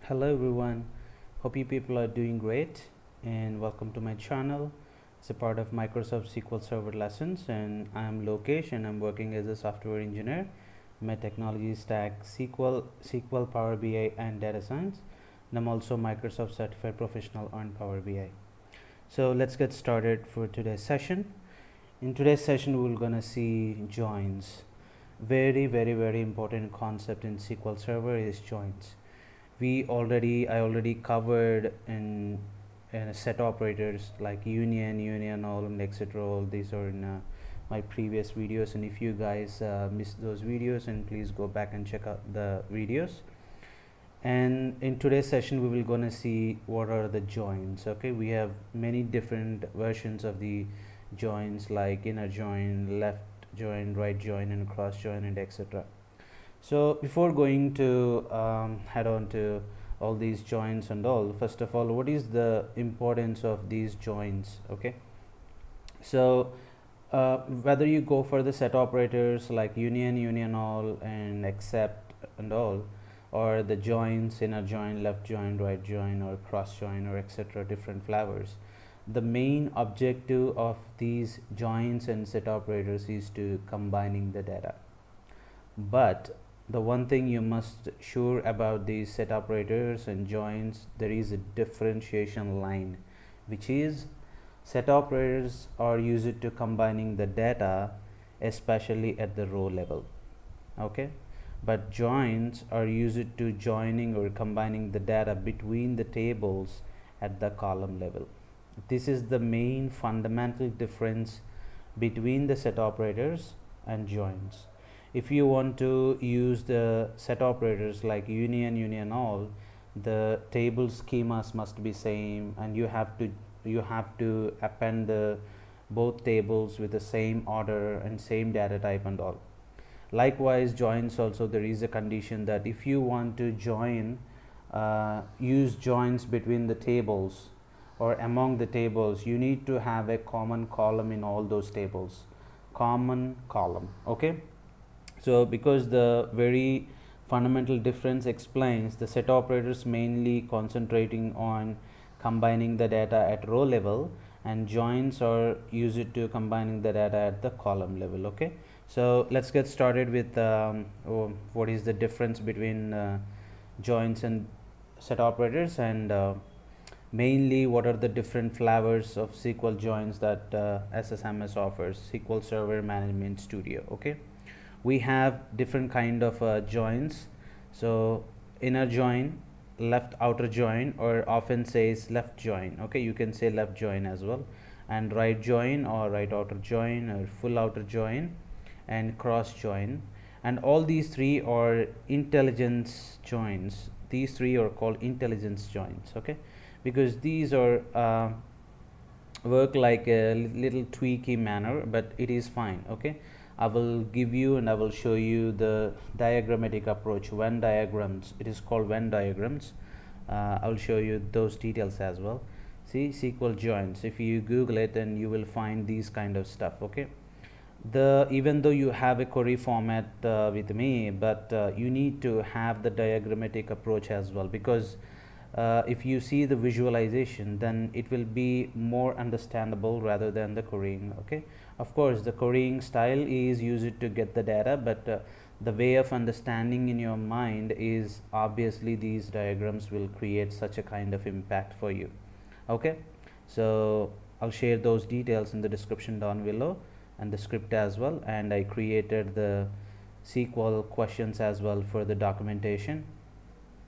Hello everyone, hope you people are doing great and welcome to my channel. It's a part of Microsoft SQL Server lessons and I am Lokesh and I'm working as a software engineer. My technology stack SQL, Power BI and data science, and I'm also Microsoft certified professional on Power BI. So let's get started for today's session. In today's session we're gonna see joins. Very important concept in SQL Server is joins. I already covered in set operators like union all and etc. All these are in my previous videos, and if you guys missed those videos, and please go back and check out the videos. And in today's session we will gonna see what are the joins. Okay, we have many different versions of the joins like inner join, left join, right join, and cross join, and etc. So before going to head on to all these joins and all, first of all, what is the importance of these joins? Okay, so whether you go for the set operators like union all and except and all, or the joins, inner join, left join, right join, or cross join, or etc., different flavors, the main objective of these joins and set operators is to combining the data. But the one thing you must sure about these set operators and joins, there is a differentiation line, which is set operators are used to combining the data, especially at the row level. Okay, but joins are used to joining or combining the data between the tables at the column level. This is the main fundamental difference between the set operators and joins. If you want to use the set operators like union all, the table schemas must be same, and you have to append the both tables with the same order and same data type and all. Likewise, joins also, there is a condition that if you want to join, use joins between the tables or among the tables, you need to have a common column in all those tables, common column. Okay, so because the very fundamental difference explains, the set operators mainly concentrating on combining the data at row level, and joins are used to combining the data at the column level. Okay, so let's get started with what is the difference between joins and set operators, and mainly what are the different flavors of SQL joins that SSMS offers, SQL Server Management Studio. Okay, we have different kind of joins. So inner join, left outer join, or often says left join. Okay, you can say left join as well, and right join or right outer join or full outer join, and cross join. And all these three are intelligence joins. These three are called intelligence joins. Okay, because these are work like a little tweaky manner, but it is fine. Okay, I will give you and I will show you the diagrammatic approach, Venn diagrams. It is called Venn diagrams. I will show you those details as well. See, SQL joins, if you Google it, and you will find these kind of stuff. Okay, even though you have a query format with me, but you need to have the diagrammatic approach as well, because if you see the visualization, then it will be more understandable rather than the querying. Okay, of course the querying style is used to get the data, but the way of understanding in your mind is obviously these diagrams will create such a kind of impact for you. Okay, so I'll share those details in the description down below, and the script as well, and I created the SQL questions as well for the documentation.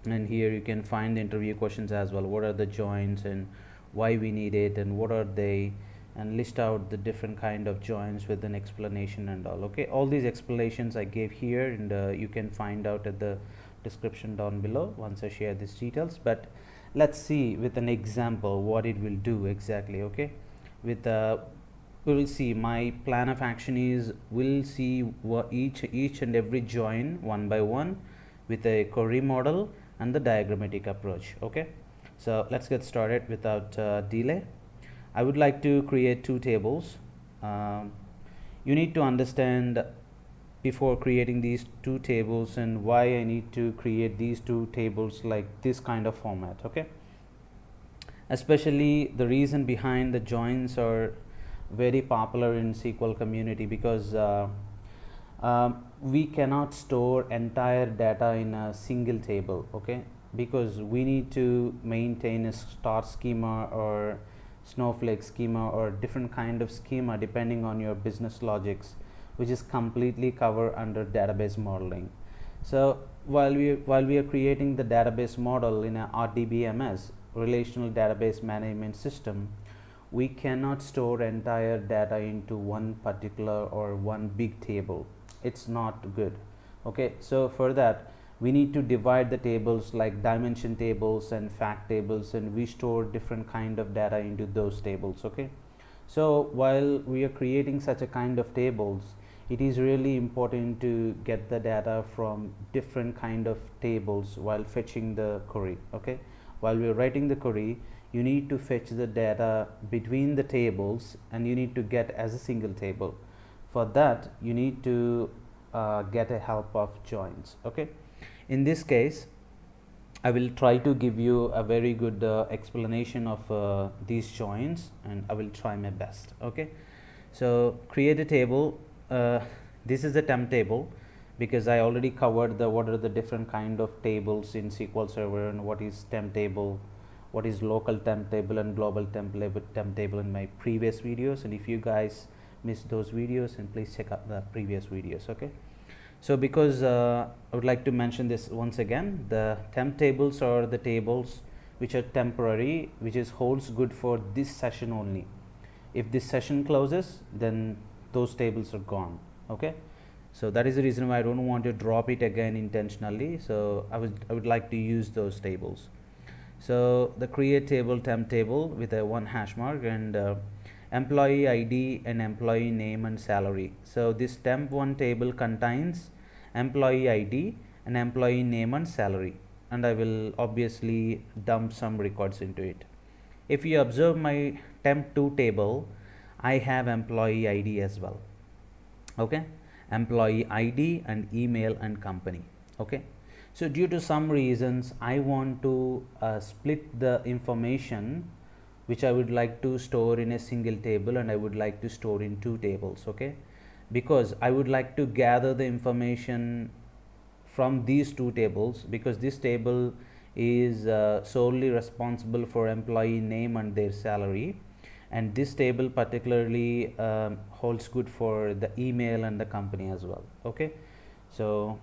And here you can find the interview questions as well. What are the joins and why we need it and what are they, and list out the different kind of joins with an explanation and all. Okay, all these explanations I gave here, and you can find out at the description down below once I share these details. But let's see with an example what it will do exactly. Okay, with we will see, my plan of action is we'll see what each and every join one by one with a query model and the diagrammatic approach. Okay, so let's get started without delay. I would like to create two tables. You need to understand before creating these two tables and why I need to create these two tables like this kind of format. Okay, especially the reason behind the joins are very popular in SQL community because we cannot store entire data in a single table. Okay, because we need to maintain a star schema or snowflake schema or different kind of schema depending on your business logics, which is completely covered under database modeling. So while we are creating the database model in a RDBMS, relational database management system, we cannot store entire data into one particular or one big table. It's not good. Okay, so for that we need to divide the tables like dimension tables and fact tables, and we store different kind of data into those tables. Okay, so while we are creating such a kind of tables, it is really important to get the data from different kind of tables while fetching the query. Okay, while we are writing the query, you need to fetch the data between the tables and you need to get as a single table. For that you need to get a help of joins. Okay, in this case I will try to give you a very good explanation of these joins, and I will try my best. Okay, so create a table. This is the temp table because I already covered the what are the different kind of tables in SQL Server and what is temp table, what is local temp table and global temp table in my previous videos. And if you guys missed those videos, and please check out the previous videos. Okay, so because I would like to mention this once again, the temp tables are the tables which are temporary, which is holds good for this session only. If this session closes, then those tables are gone. Okay, so that is the reason why I don't want to drop it again intentionally. So I would like to use those tables. So the create table temp table with a one hash mark and employee ID and employee name and salary. So this temp one table contains employee ID and employee name and salary, and I will obviously dump some records into it. If you observe my temp 2 table, I have employee ID as well. Okay, employee ID and email and company. Okay, so due to some reasons I want to split the information which I would like to store in a single table and I would like to store in two tables. Okay, because I would like to gather the information from these two tables, because this table is solely responsible for employee name and their salary, and this table particularly holds good for the email and the company as well. Okay, so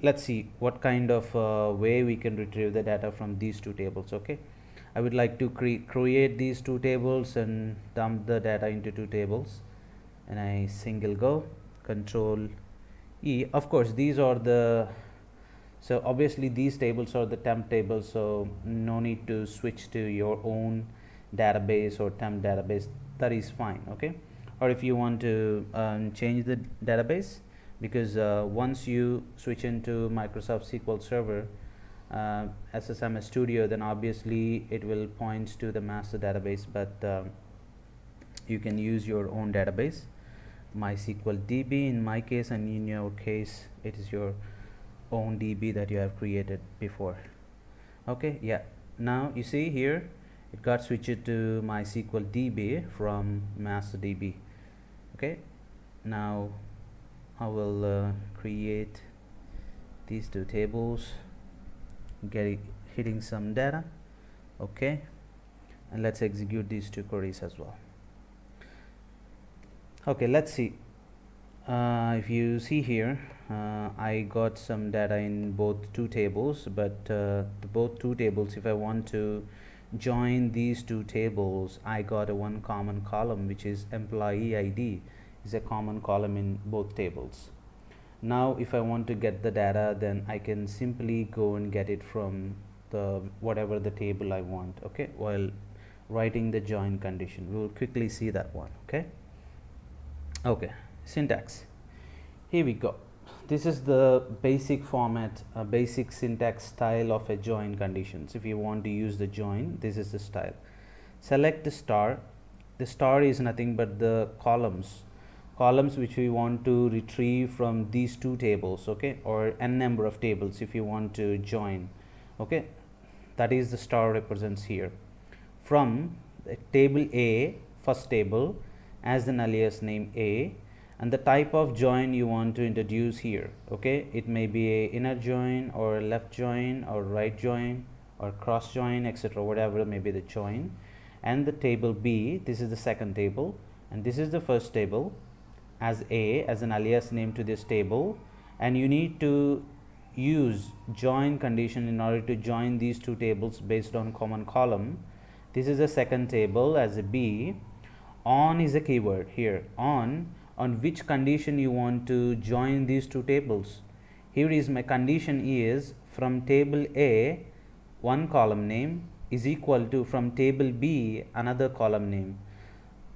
let's see what kind of way we can retrieve the data from these two tables. Okay, I would like to create these two tables and dump the data into two tables, and I single go control E. Of course these are the, so obviously these tables are the temp tables, so no need to switch to your own database or temp database, that is fine. Okay, or if you want to change the database, because once you switch into Microsoft SQL Server SSMS Studio, then obviously it will point to the master database, but you can use your own database, MySQL DB in my case, and in your case it is your own DB that you have created before. Okay, yeah, now you see here it got switched to MySQL DB from master DB. Okay, now I will create these two tables, hitting some data. Okay, and let's execute these two queries as well. Okay, let's see. If you see here, I got some data in both two tables, but both two tables, if I want to join these two tables, I got a one common column, which is employee ID is a common column in both tables. Now if I want to get the data, then I can simply go and get it from the whatever the table I want. Okay, while writing the join condition, we will quickly see that one. Okay, syntax, here we go. This is the basic format, basic syntax style of a join conditions. If you want to use the join, this is the style. Select the star. The star is nothing but the columns columns which we want to retrieve from these two tables, okay, or n number of tables if you want to join, okay. That is the star represents here from the table A, first table, as an alias name A, and the type of join you want to introduce here, okay. It may be a inner join or left join or right join or cross join, etc., whatever may be the join. And the table B, this is the second table, and this is the first table, as A, as an alias name to this table, and you need to use join condition in order to join these two tables based on common column. This is the second table as a B. On is a keyword here. On which condition you want to join these two tables. Here is my condition is from table A one column name is equal to from table B another column name,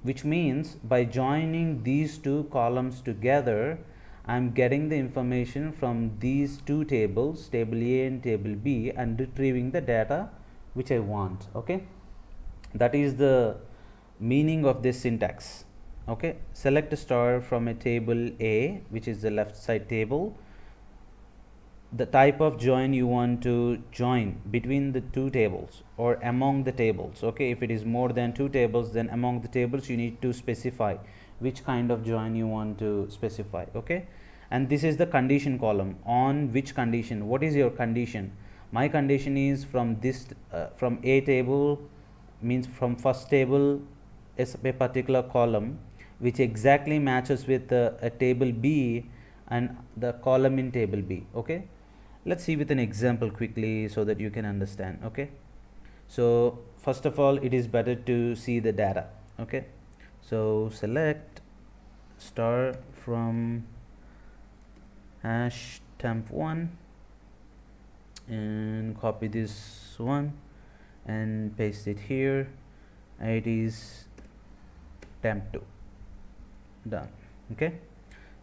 which means by joining these two columns together, I am getting the information from these two tables, table A and table B, and retrieving the data which I want, okay. That is the meaning of this syntax, okay. Select a star from a table A, which is the left side table, the type of join you want to join between the two tables or among the tables, okay. If it is more than two tables, then among the tables you need to specify which kind of join you want to specify, okay. And this is the condition column. On which condition, what is your condition? My condition is from this from A table, means from first table is a particular column which exactly matches with a table B and the column in table B, okay. Let's see with an example quickly so that you can understand, okay. So first of all, it is better to see the data, okay. So select star from hash temp1 and copy this one and paste it here. It is temp2. Done, okay.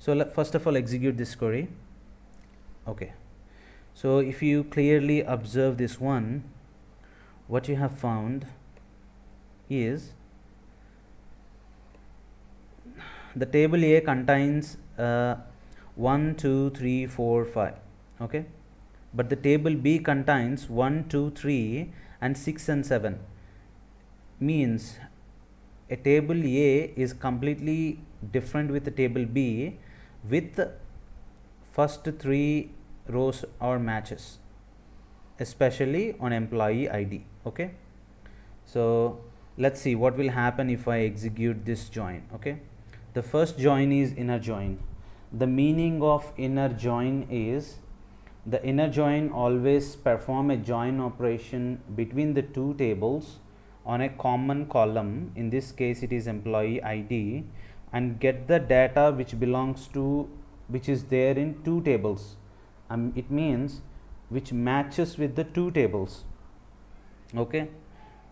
So first of all, execute this query, okay. So if you clearly observe this one, what you have found is the table A contains 1, 2, 3, 4, 5, okay, but the table B contains 1, 2, 3 and 6 and 7. Means a table A is completely different with the table B with first three rows or matches, especially on employee ID, okay. So let's see what will happen if I execute this join, okay. The first join is inner join. The meaning of inner join is the inner join always perform a join operation between the two tables on a common column, in this case it is employee ID, and get the data which belongs to, which is there in two tables. It means which matches with the two tables, okay.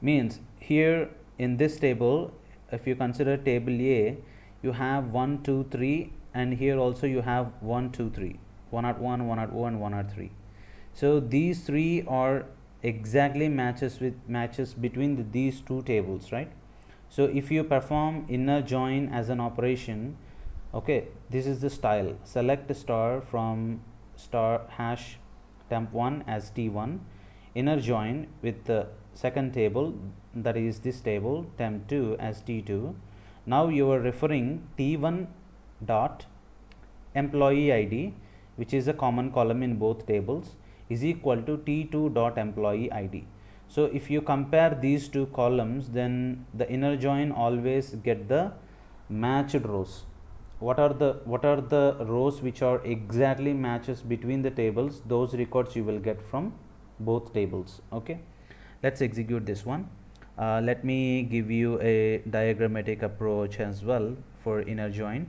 Means here in this table, if you consider table A, you have 1, 2, 3, and here also you have 1, 2, 3, 101, 102 and 103. So these three are exactly matches between these two tables, right. So if you perform inner join as an operation, okay, this is the style. Select a star from star hash temp1 as T1, inner join with the second table, that is this table, temp2 as T2. Now you are referring T1 dot employee ID, which is a common column in both tables, is equal to T2 dot employee ID. So if you compare these two columns, then the inner join always get the matched rows. What are the rows which are exactly matches between the tables? Those records you will get from both tables, okay. Let's execute this one. Let me give you a diagrammatic approach as well for inner join.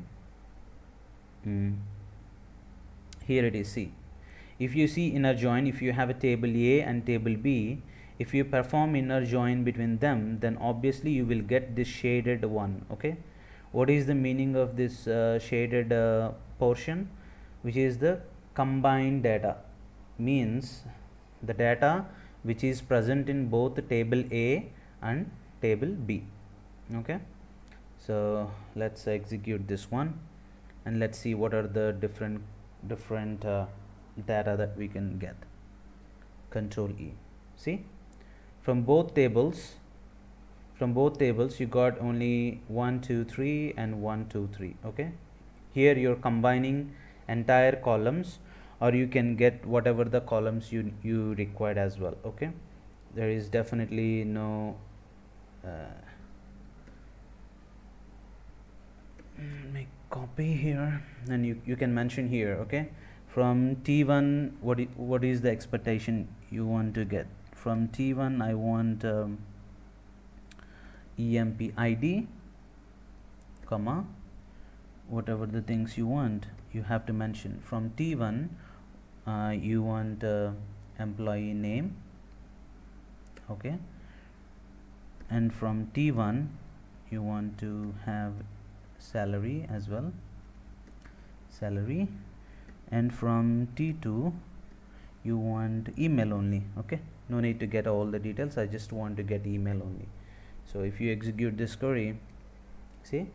Here it is. See, if you see inner join, if you have a table A and table B, if you perform inner join between them, then obviously you will get this shaded one, okay. What is the meaning of this shaded portion? Which is the combined data, means the data which is present in both table A and table B, okay. So let's execute this one, and let's see what are the different data that we can get. Control E. See, from both tables you got only 1 2 3 and 1 2 3. Okay, here you're combining entire columns, or you can get whatever the columns you required as well. Okay, there is definitely no make copy here, and you can mention here. Okay, from T1 what is the expectation you want to get. From T1 I want emp id, comma, whatever the things you want you have to mention. From T1 you want employee name. Okay, and from T1 you want to have salary as well, salary, and from T2 you want email only. Okay, no need to get all the details, I just want to get email only. So if you execute this query, see,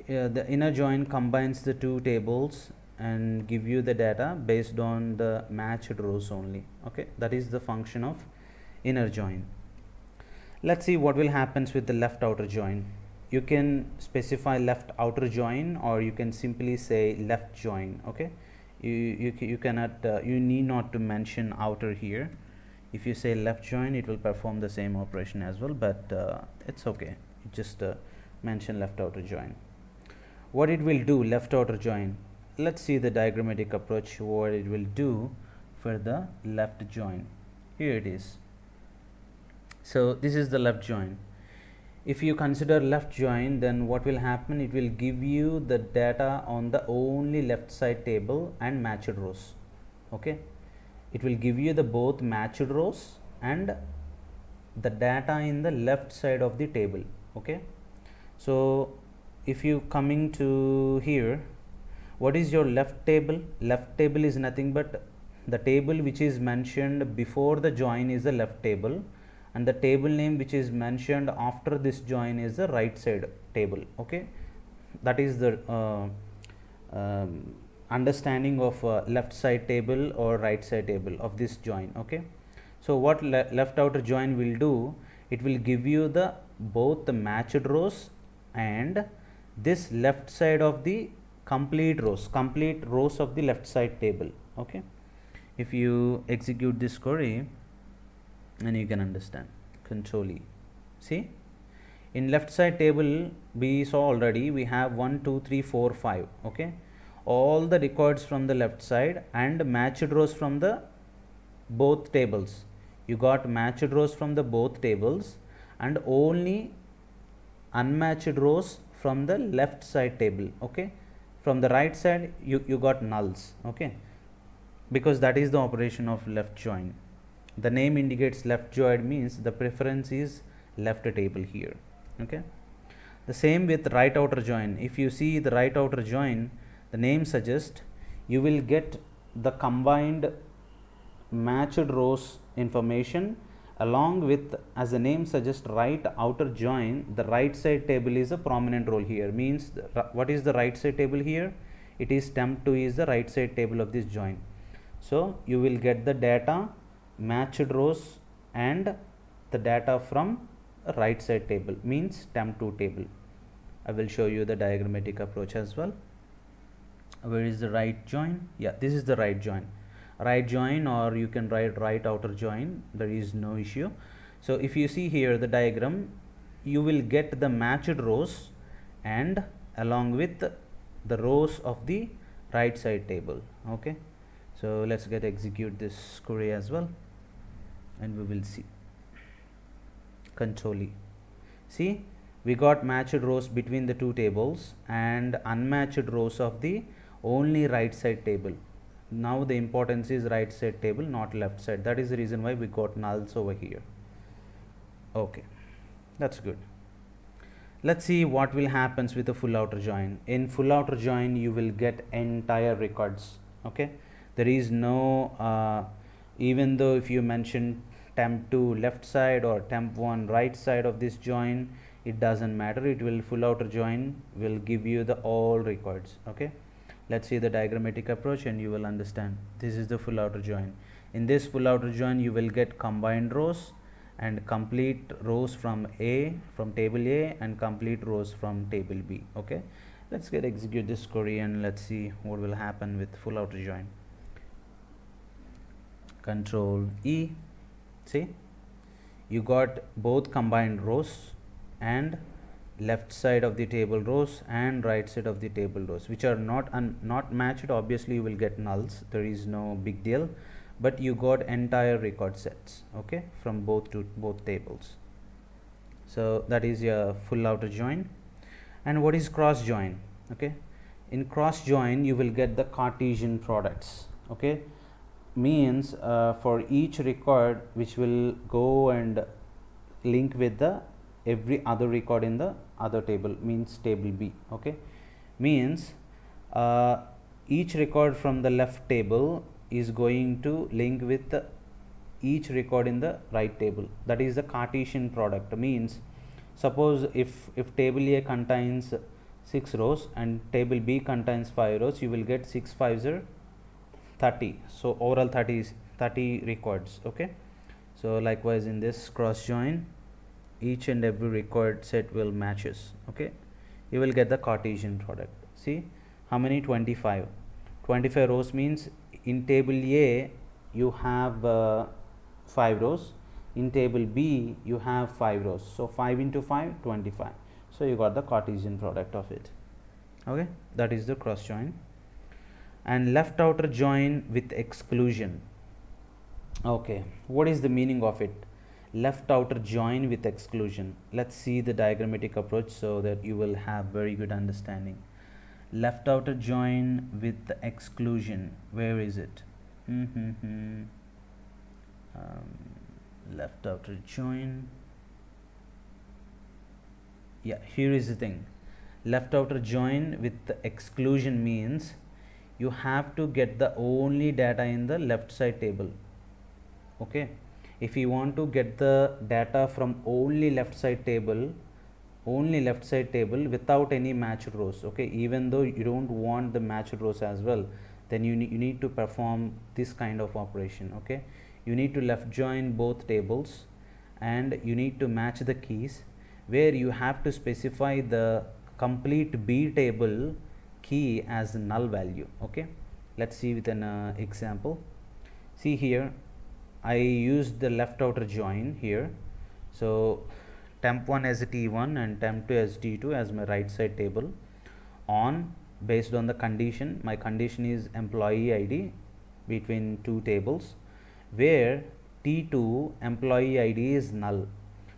the inner join combines the two tables and give you the data based on the matched rows only. Okay, that is the function of inner join. Let's see what will happens with the left outer join. You can specify left outer join, or you can simply say left join. Okay, you cannot you need not to mention outer here. If you say left join, it will perform the same operation as well, but it's okay, just mention left outer join. What it will do, left outer join, let's see the diagrammatic approach, what it will do for the left join. Here it is. So this is the left join. If you consider left join, then what will happen, it will give you the data on the only left side table and matched rows. Okay, it will give you the both matched rows and the data in the left side of the table. Okay, so if you coming to here, what is your left table? Left table is nothing but the table which is mentioned before the join is the left table, and the table name which is mentioned after this join is the right side table. Okay, that is the understanding of left side table or right side table of this join. Okay, so what left outer join will do, it will give you the both the matched rows and this left side of the complete rows of the left side table. Okay, if you execute this query, and you can understand. Control E. See, in left side table we saw already we have 1 2 3 4 5. Okay, all the records from the left side and matched rows from the both tables. You got matched rows from the both tables and only unmatched rows from the left side table. Okay, from the right side you got nulls. Okay, because that is the operation of left join. The name indicates left join, means the preference is left table here. Okay, the same with right outer join. If you see the right outer join, the name suggests you will get the combined matched rows information along with, as the name suggests, right outer join. The right side table is a prominent role here, means what is the right side table here? It is temp2 is the right side table of this join. So you will get the data, matched rows and the data from right side table, means temp2 table. I will show you the diagrammatic approach as well. Where is the right join? Yeah, this is the right join. Right join, or you can write right outer join, there is no issue. So if you see here the diagram, you will get the matched rows and along with the rows of the right side table. Okay, so let's get execute this query as well, and we will see. Control E. See, we got matched rows between the two tables and unmatched rows of the only right side table. Now the importance is right side table, not left side. That is the reason why we got nulls over here. Okay, that's good. Let's see what will happens with a full outer join. In full outer join you will get entire records. Okay, there is no even though if you mention temp2 left side or temp1 right side of this join, it doesn't matter, it will full outer join will give you the all records. Okay, let's see the diagrammatic approach and you will understand. This is the full outer join. In this full outer join you will get combined rows and complete rows from table A and complete rows from table B. Okay, let's execute this query and let's see what will happen with full outer join. Control E. See, you got both combined rows and left side of the table rows and right side of the table rows, which are not matched. Obviously you will get nulls, there is no big deal, but you got entire record sets, okay, from both tables. So that is your full outer join. And what is cross join? Okay, in cross join you will get the Cartesian products. Okay, means for each record which will go and link with the every other record in the other table, means table B. Okay, means each record from the left table is going to link with each record in the right table. That is the Cartesian product. Means suppose if table A contains 6 rows and table B contains 5 rows, you will get 6 5s are 30. So overall 30 records. Okay, so likewise in this cross join, each and every record set will matches. Okay, you will get the Cartesian product. See how many? 25 rows, means in table A you have 5 rows, in table B you have 5 rows, so 5 into 5 25. So you got the Cartesian product of it. Okay, that is the cross join. And left outer join with exclusion. Okay, what is the meaning of it? Left outer join with exclusion. Let's see the diagrammatic approach so that you will have very good understanding. Left outer join with the exclusion, where is it? Left outer join, yeah, here is the thing. Left outer join with the exclusion means you have to get the only data in the left side table. Okay, if you want to get the data from only left side table without any matched rows, okay, even though you don't want the matched rows as well, then you need to perform this kind of operation. Okay, you need to left join both tables and you need to match the keys, where you have to specify the complete B table key as null value. Okay, let's see with an example. See here, I used the left outer join here. So temp1 as a T1 and temp2 as T2 as my right side table. On based on the condition, my condition is employee ID between two tables, where T2 employee ID is null,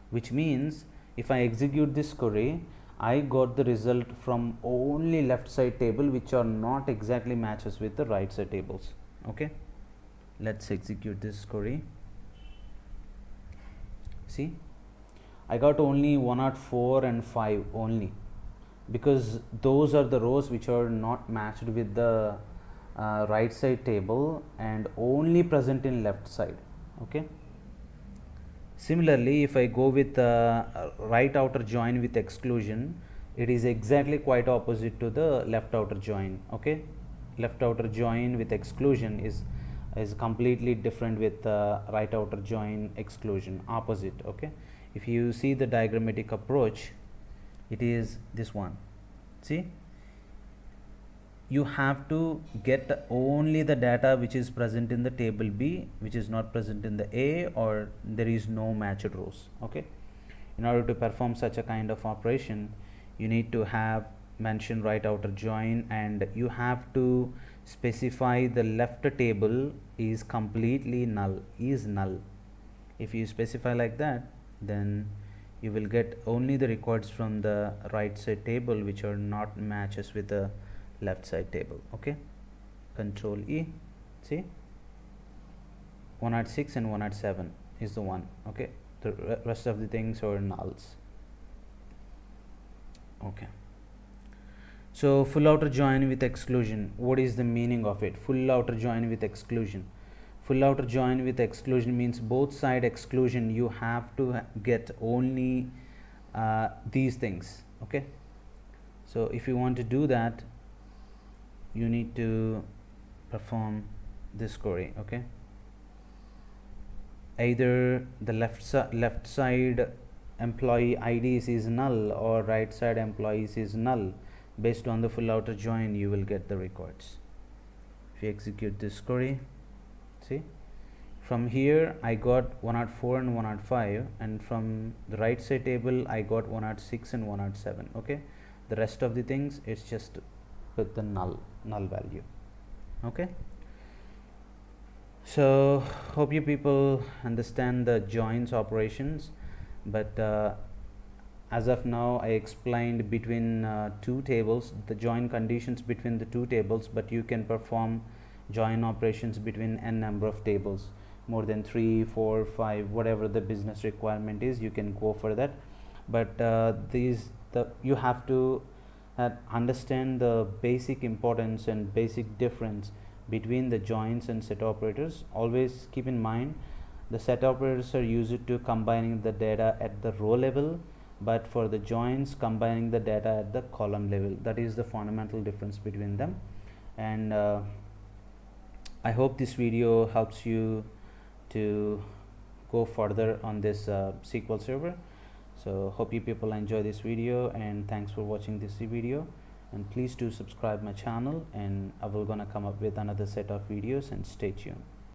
which means if I execute this query, I got the result from only left side table, which are not exactly matches with the right side tables. Okay, let's execute this query. See, I got only 104 and 5 only, because those are the rows which are not matched with the right side table and only present in left side. Okay, similarly if I go with right outer join with exclusion, it is exactly quite opposite to the left outer join. Okay, left outer join with exclusion is completely different with right outer join exclusion, opposite. Okay, if you see the diagrammatic approach, it is this one. See, you have to get only the data which is present in the table B, which is not present in the A, or there is no matched rows. Okay, in order to perform such a kind of operation, you need to have mention right outer join, and you have to specify the left table is completely null, is null. If you specify like that, then you will get only the records from the right side table which are not matches with the left side table. Okay, control E. See, 106 and 107 is the one. Okay, the rest of the things are nulls. Okay, so full outer join with exclusion, what is the meaning of it? Full outer join with exclusion. Full outer join with exclusion means both side exclusion you have to get only these things. Okay, so if you want to do that, you need to perform this query. Okay, either the left side employee IDs is null or right side employees is null. Based on the full outer join, you will get the records. If you execute this query, see, from here I got 104 and 105, and from the right side table I got 106 and 107. Okay, the rest of the things it's just with the null value. Okay, so hope you people understand the joins operations, but as of now I explained between two tables, the join conditions between the two tables, but you can perform join operations between n number of tables, more than 3, 4, 5, whatever the business requirement is, you can go for that. But you have to understand the basic importance and basic difference between the joins and set operators. Always keep in mind, the set operators are used to combining the data at the row level, but for the joins, combining the data at the column level. That is the fundamental difference between them. And I hope this video helps you to go further on this SQL Server. So hope you people enjoy this video, and thanks for watching this video, and please do subscribe my channel, and I will gonna come up with another set of videos, and stay tuned.